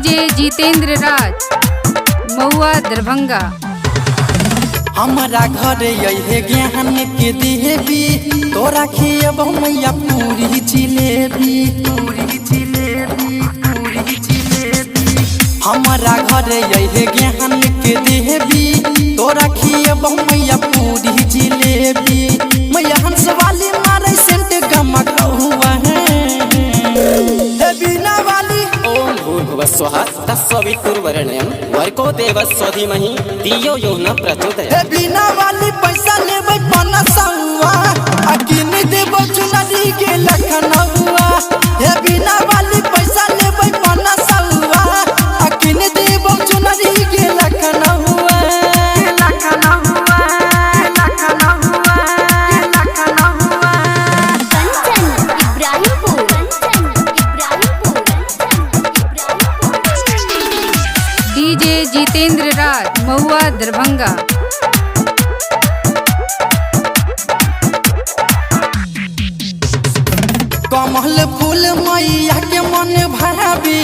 DJ Jitendra राज महुआ दरभंगा। हमारा घर यही ज्ञान के देवी तोरा खियब मैया पूरी जिलेबी पूरी जिलेबी पूरी जिलेबी। हमारा घर यही ज्ञान के देवी तोरा खियब मैया पूरी जिलेबी। मैया हंस वाली मारे सेंट गमक हुआ है बिना वाली। ओम भूर्भुवस्वः तत्सवितुर्वरेण्यं भर्गो देवस्य धीमहि धियो यो न प्रचोदयात्। बिना वाली पैसा लेबै बनसौआ अकिन देबो चुनरी के लखनऊआ। हे बिना वाली पैसा लेबै बनसौआ अकिन देबो चुनरी के लखनऊआ लखनऊआ लखनऊआ लखनऊआ। कंचन इब्राहिमपुर डीजे जितेंद्र राज महुआ दरभंगा। कमल फूल मैया के मन भावे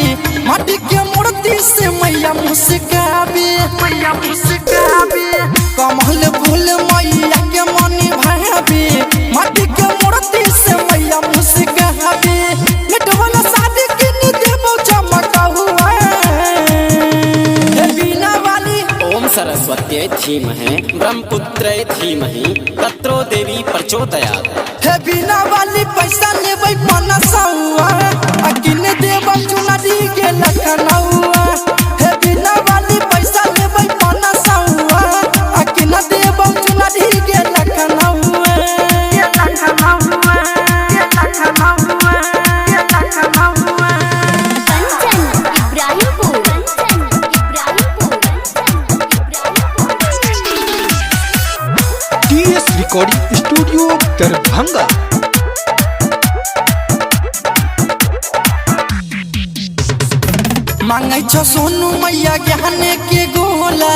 माटी के मूर्ति से मैया मुस्कावे मैया मुस्कावे। कमल फूल मैया के मन भावे माटी के मूर्ति से मैया मुस्कावे। मिटवल शादी के देबो चमक हुआ बिना वाली। ओम सरस्वत्यै धीमहि ब्रह्मपुत्रै धीमहि तत्रो देवी प्रचोदयात्। हे बिना वाली पैसा लेबै बनसौआ अकिन देबो चुनरी के लखनऊआ। हे बिना वाली पैसा लेबै बनसौआ अकिन देबो चुनरी के लखनऊआ लखनऊआ लखनऊआ लखनऊआ। Kanchan Ibrahimpur TS recording studio Darbhanga. मांगे छो सोनू मैया ज्ञान के गोला।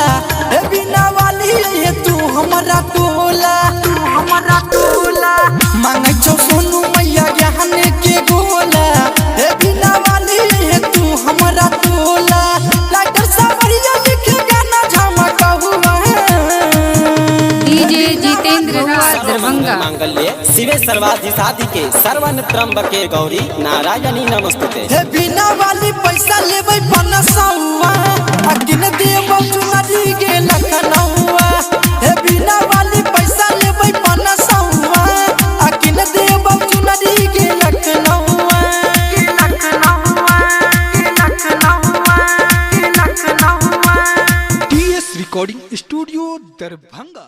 हे बिना वाली ये तू हमारा टोला तू हमारा टोला। मांगे छो सोनू मैया ज्ञान के गोला। हे बिना वाली ये तू हमारा टोला। लाइटर सावरिया लिखे गाना झमक हुआ डीजे जितेंद्र राज दरभंगा। मांगल्ये शिवे सर्वाधि साधिके सर्वन त्र्यंबके गौरी नारायणी नमस्तुते। हे बिना वाली पैसा लेबै बनसौआ अकिन देबो चुनरी के लखनऊआ। हे बिना वाली पैसा लेबै बनसौआ अकिन देबो चुनरी के लखनऊआ लखनऊआ लखनऊआ लखनऊआ। TS recording studio Darbhanga.